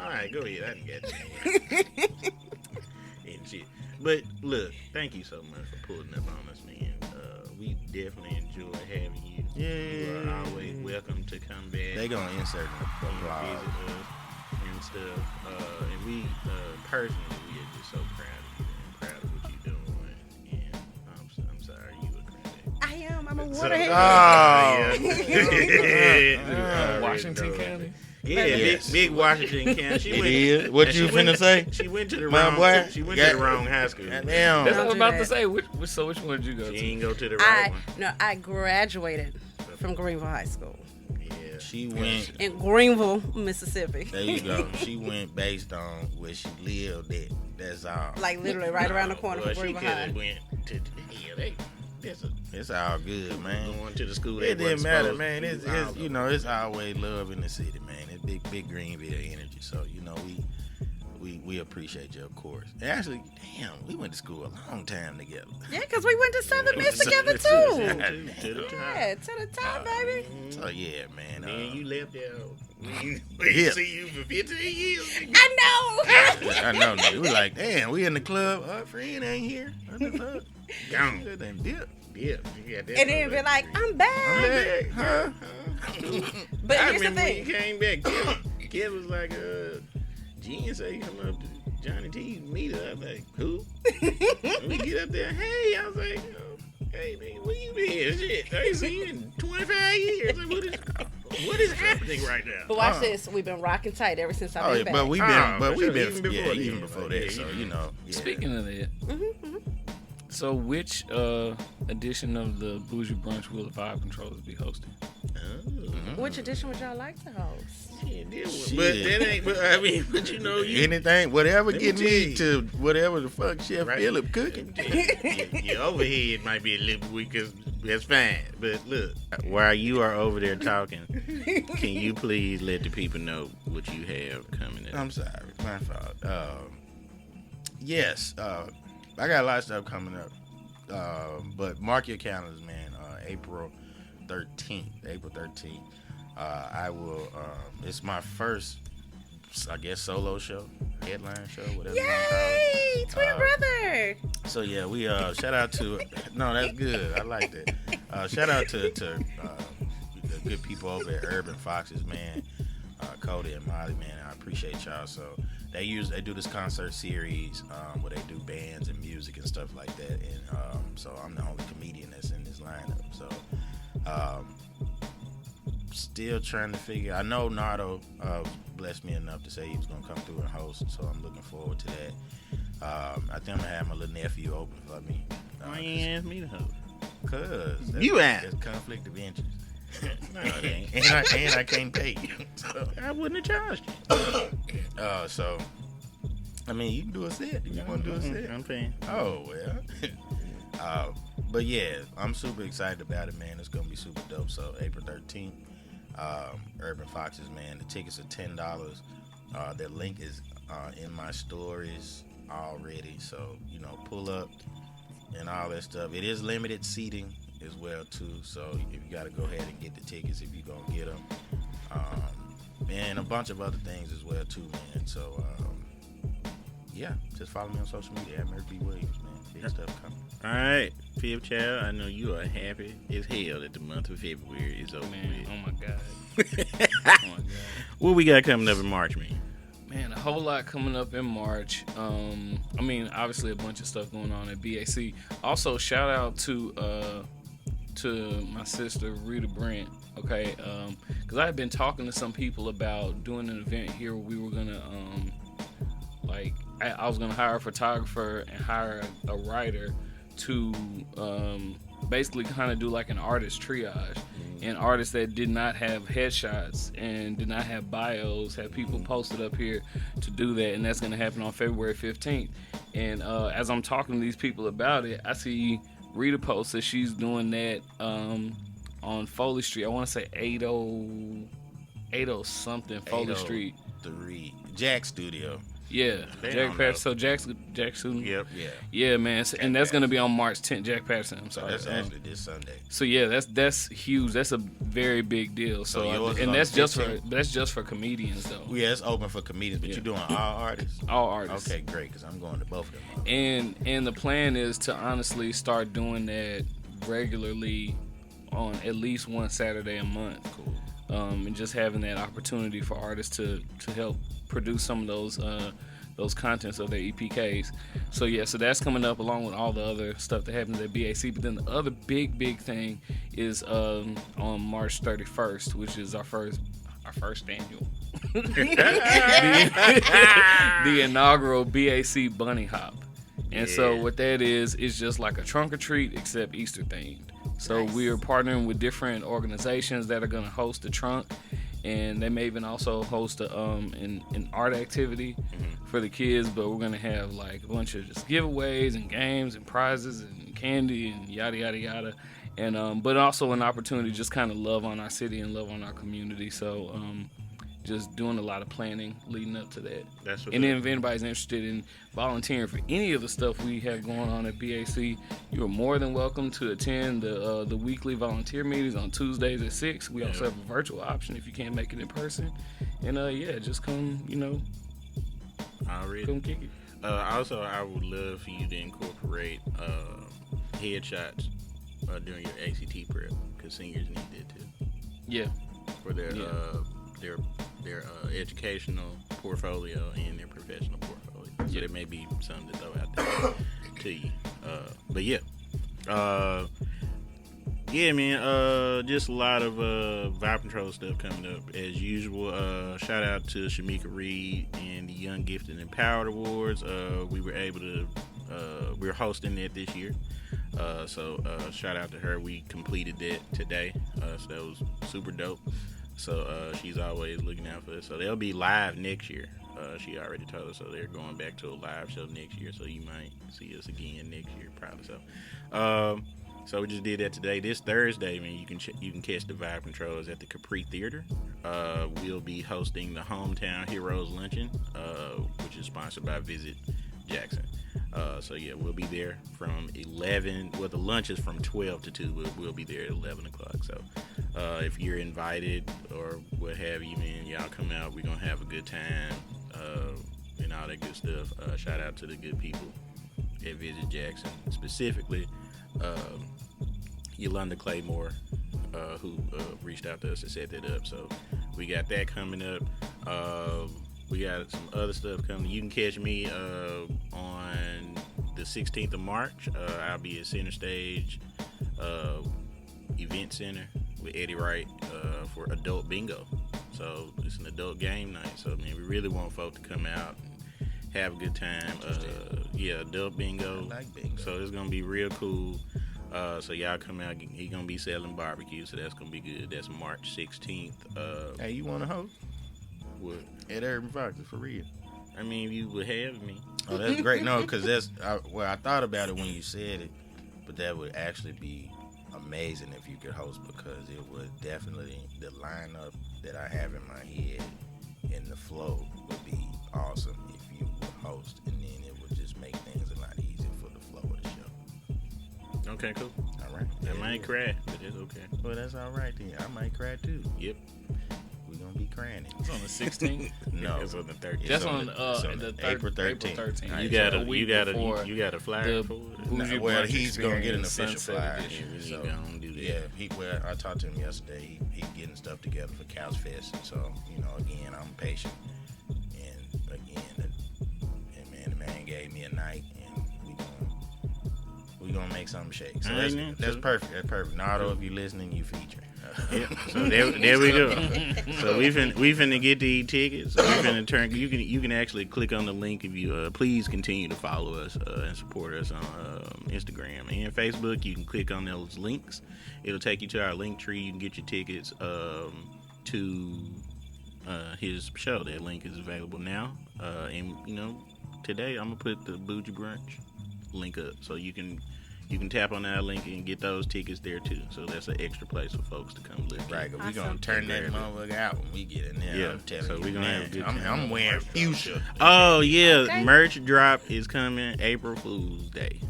All right, go ahead. I done got you. And shit. But look, thank you so much for pulling up on us, man. We definitely enjoy having you. You are always welcome to come back. They gonna insert them. and visit us and stuff. And we personally, we are just so proud of you and proud of what you're doing. And I'm sorry you a cranberry. I am. I'm a So- waterhead. Washington County. Yeah, Yes. big Washington County. She It went, is. What and you she went- finna say? She went to the My wrong. boy? She went Yeah. to the wrong high school. Goddamn. That's what I Don't was do about that. to say. Which one did you go She to? ain't go to the right one. I graduated from Greenville High School Yeah. She went. in Greenville, Mississippi. There you go. She went based on where she lived at. That's all. Like literally right around the corner Well, from she Greenville could High. have went to. Yeah, that's a It's all good, man. going to the school. It they didn't wasn't matter, supposed man. to. It's All you of know, it's always love in the city, man. It's big Greenville energy. So you know, we appreciate you, of course. And actually, damn, we went to school a long time together. Yeah, because we went to Southern Miss together To too. the top. Yeah, to the top, baby. So yeah, man. Man, you left there. We Yeah. see you for 15 years. I know. I know, nigga. We like, damn, we in the club. Our friend ain't here. What the fuck? Gone. That damn dip. Yeah, you got that. And then be like, I'm back. Huh? But I here's the remember when you thing. came back. Kev was like, Jen said you come up to Johnny T's meet her. I was like, who? And we get up there. Hey, I was like, hey man, where you been? Shit, I ain't seen you in 25 years. Like, what is happening right now? But watch this. We've been rocking tight ever since I've Oh, been yeah, back. but we've been, Oh, but for we've sure, been, even before yeah, that. even before that. Yeah, So you you know, yeah. Speaking of that, so which edition of the Bougie Brunch will the Vibe Controllers be hosting? Which edition would y'all like to host? But that ain't. But I mean, but you know, anything, whatever Let me get tell me you. to whatever the fuck Chef Right. Phillip cooking. your overhead might be a little weak, cause that's fine. But look, while you are over there talking, can you please let the people know what you have coming up? I'm sorry, my fault. Yes, I got a lot of stuff coming up, but mark your calendars, man. April 13th. I will. It's my first, I guess, solo show, headline show, whatever you want to call it. Yay! Twin brother! So yeah, we shout out to. No, that's good. I like that. Shout out to the good people over at Urban Foxes, man. Cody and Molly, man. I appreciate y'all. So they do this concert series where they do bands and music and stuff like that. And so I'm the only comedian that's in this lineup. So still trying to figure. I know Nardo blessed me enough to say he was gonna come through and host. So I'm looking forward to that. I think I'm gonna have my little nephew open for me. Why you ain't ask me to host? Cause You asked. there's conflict of interest. No, it ain't. and I can't pay you. So, I wouldn't have charged you. so I mean, you can do a set. You want to do a set? I'm paying. Oh well. But yeah, I'm super excited about it, man. It's gonna be super dope. So April 13th, Urban Foxes, man. The tickets are $10. The link is in my stories already. So pull up and all that stuff. It is limited seating as well too. So if you got to go ahead and get the tickets if you're gonna get them, and a bunch of other things as well too, man. So yeah, just follow me on social media at Murphy Williams, man. Big stuff coming. All right, Fifth Child, I know you are happy as hell that the month of February is over. Man, oh my God. What we got coming up in March, man? Man, a whole lot coming up in March. I mean, obviously a bunch of stuff going on at BAC. Also, shout out to my sister Rita Brent. Okay, because I had been talking to some people about doing an event here where we were gonna I was gonna hire a photographer and hire a writer to basically kind of do like an artist triage. And artists that did not have headshots and did not have bios, have people posted up here to do that, and that's going to happen on February 15th. And as I'm talking to these people about it, I see Rita post that she's doing that on Foley Street. I want to say 80 something Foley Street. 3 Jack Studio. Yeah, They Jack don't Patterson. So Jack's Yep. Yeah. Yeah, man, and that's gonna be on March 10th. Jack Patterson. I'm So sorry. that's actually this Sunday. So yeah, that's huge. That's a very big deal. So So yours is and on that's the just for 15th? comedians though. Yeah, it's open for comedians, but Yeah. you're doing all artists. All artists. Okay, great, because I'm going to both of them. And the plan is to honestly start doing that regularly on at least one Saturday a month. Cool. And just having that opportunity for artists to help produce some of those contents of their EPKs. So yeah, so that's coming up along with all the other stuff that happens at BAC. But then the other big thing is on March 31st, which is our first annual, the inaugural BAC Bunny Hop. And so what that is just like a trunk or treat except Easter themed. So we are partnering with different organizations that are going to host the trunk, and they may even also host an art activity for the kids. But we're going to have like a bunch of just giveaways and games and prizes and candy and yada yada yada, and but also an opportunity to just kind of love on our city and love on our community. So just doing a lot of planning leading up to that. That's what And then if anybody's interested in volunteering for any of the stuff we have going on at BAC, you are more than welcome to attend the weekly volunteer meetings on Tuesdays at 6. We also have a virtual option if you can't make it in person. And just come, already. come kick it. Also, I would love for you to incorporate headshots during your ACT prep, because seniors need that too Yeah. for their educational portfolio and their professional portfolio. So there may be something to throw out there to you. But yeah. Yeah, man. Just a lot of Vibe Control stuff coming up as usual. Shout out to Shamika Reed and the Young Gifted Empowered Awards. We were able to. We're hosting that this year. So shout out to her. We completed that today. So that was super dope. So she's always looking out for us. So they'll be live next year. She already told us. So they're going back to a live show next year. So you might see us again next year, probably. So we just did that today. This Thursday, man, you can catch the Vibe Controllers at the Capri Theater. We'll be hosting the Hometown Heroes Luncheon, which is sponsored by Visit Jackson. So yeah, we'll be there from 11. Well, the lunch is from 12 to 2. We'll be there at 11 o'clock. So if you're invited or what have you, man, y'all come out. We're gonna have a good time and all that good stuff. Shout out to the good people at Visit Jackson, specifically Yolanda Claymore, who reached out to us and set that up. So we got that coming up. We got some other stuff coming. You can catch me on the 16th of March. I'll be at Center Stage Event Center with Eddie Wright for Adult Bingo. So it's an adult game night. So, man, we really want folk to come out and have a good time. Yeah, Adult Bingo. I like bingo. So it's going to be real cool. So y'all come out. He's going to be selling barbecue, so that's going to be good. That's March 16th. Hey, you want to host? What? At Urban Foxes, for real. I mean, you would have me. Oh, that's great. No, because I thought about it when you said it, but that would actually be amazing if you could host, because it would definitely, the lineup that I have in my head and the flow would be awesome if you would host, and then it would just make things a lot easier for the flow of the show. Okay, cool. All right. I might cry, but it's okay. Well, that's all right then. I might cry too. Yep. We're going to be crying. It's on the 16th. No. It's on the 13th. That's It's on the April 13th. 13th. You got a flyer the for it? Bougie Well, Brunch he's going to get an Experience official Sunset flyer. Edition. We So, need to go and do that. Yeah, I talked to him yesterday. He's getting stuff together for Couch Fest. So, again, I'm patient. And again, the man gave me a night, and we gonna make something shake. So that's perfect. That's perfect. Nardo, if you're listening, you feature. Yep. So there we go. So we finna get these tickets. So we finna turn. You can actually click on the link if you please continue to follow us and support us on Instagram and Facebook. You can click on those links. It'll take you to our link tree. You can get your tickets to his show. That link is available now. And today I'm gonna put the Bougie Brunch link up, so you can tap on that link and get those tickets there too. So that's an extra place for folks to come live. Right, 'cause we Awesome. gonna turn that motherfucker out when we get in there. Yeah, I'm telling so you, we gonna have a good time. I'm wearing fuchsia. Oh yeah, Okay. merch drop is coming April Fool's Day.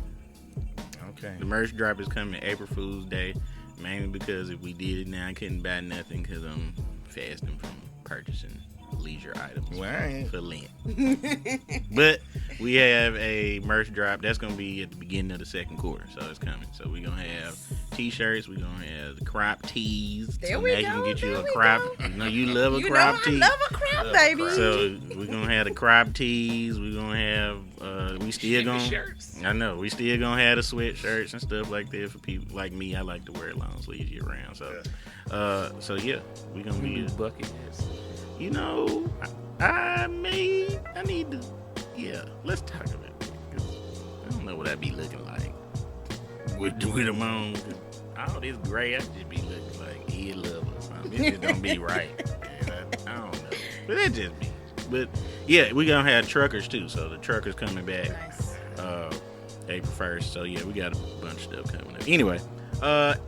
Okay. The merch drop is coming April Fool's Day, mainly because if we did it now, I couldn't buy nothing because I'm fasting from purchasing leisure items Well, I ain't. for Lent. But we have a merch drop that's gonna be at the beginning of the second quarter, so it's coming. So we're gonna have t-shirts, we're gonna have the crop tees. There so we now you go, can get you there a we crop. go. You know you love a You know crop I tee. love a crop, baby. So we're gonna have the crop tees. We're gonna have we still Shimmy gonna. shirts. I know we still gonna have the sweatshirts and stuff like that for people like me. I like to wear long sleeves year round. So yeah, we're gonna We be. do bucket hats. I need to. Yeah, let's talk about it. 'Cause I don't know what I be looking like with them on. All this gray, I just be looking like Ed Love or something. It just don't be right. I don't know, but that just be. But yeah, we gonna have truckers too. So the truckers coming back Nice. April 1st. So yeah, we got a bunch of stuff coming up. Anyway,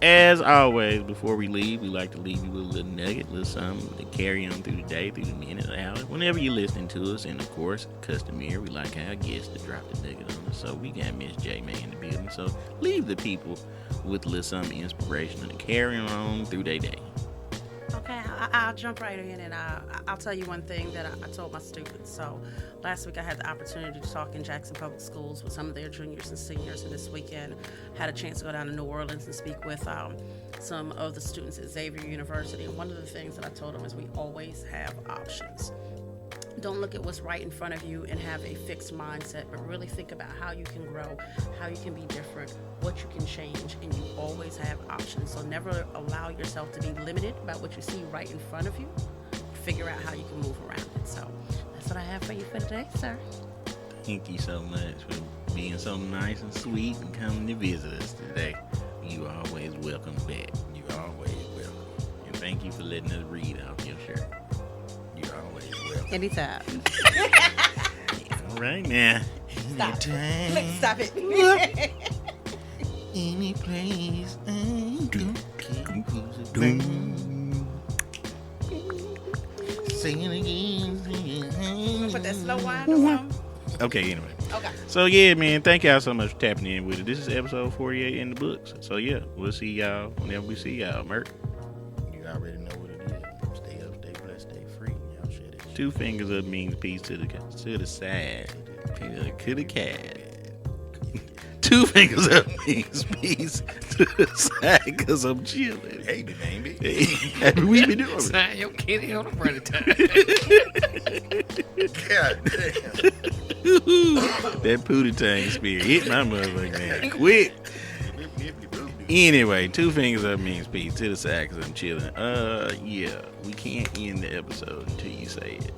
as always, before we leave, we like to leave you with a little nugget, a little something to carry on through the day, through the minute, the hour, whenever you're listening to us. And of course, customary, we like our guests to drop the nugget on us. So we got Miss JaeMae in the building. So leave the people with a little something inspirational to carry on through their day. Okay, I'll jump right in, and I'll tell you one thing that I told my students. So last week I had the opportunity to talk in Jackson Public Schools with some of their juniors and seniors, and this weekend had a chance to go down to New Orleans and speak with some of the students at Xavier University. And one of the things that I told them is we always have options. Don't look at what's right in front of you and have a fixed mindset, but really think about how you can grow, how you can be different, what you can change, and you always have options. So never allow yourself to be limited by what you see right in front of you. Figure out how you can move around it. So that's what I have for you for today, sir. Thank you so much for being so nice and sweet and coming to visit us today. You are always welcome back. You always welcome. And thank you for letting us read off your shirt. You always welcome. Anytime. All right now. Stop. Anytime, Stop it. any place. Sing it again. Put that slow wine on. Okay, anyway. Okay. So, yeah, man, thank y'all so much for tapping in with it. This is episode 48 in the books. So, yeah, we'll see y'all whenever we see y'all. Merc. You already know what it is. Stay up, stay blessed, stay free. Y'all share that shit. 2 fingers up means peace to the side. To the cat. 2 fingers up means peace to the side because I'm chilling. Hey, the name be. We be doing it. Sign your kitty on the brother time. God damn. That pootie tang spirit hit my motherfucking ass quick. Anyway, 2 fingers up means peace to the side because I'm chilling. Yeah, we can't end the episode until you say it.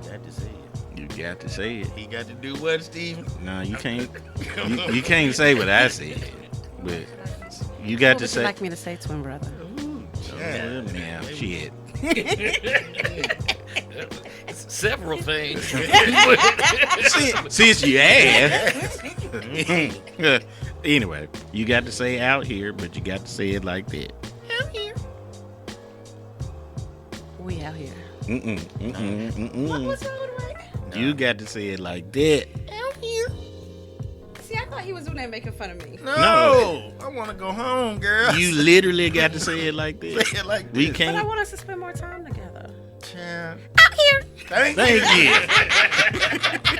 You got to say it. You got to say it. He got to do what, Steven? No, you can't. You can't say what I said, but you got What to would say. you like me to say, twin brother? Now, shit. Several things. Since you asked. Anyway, you got to say out here, but you got to say it like that. We out here. Mm-mm. What's wrong with it? You got to say it like that. See, I thought he was doing that making fun of me. No. I want to go home, girl. You literally got to say it like that. Say it like We this. But I can't. want us to spend more time together. Child. Out here. Thank Thank you. you.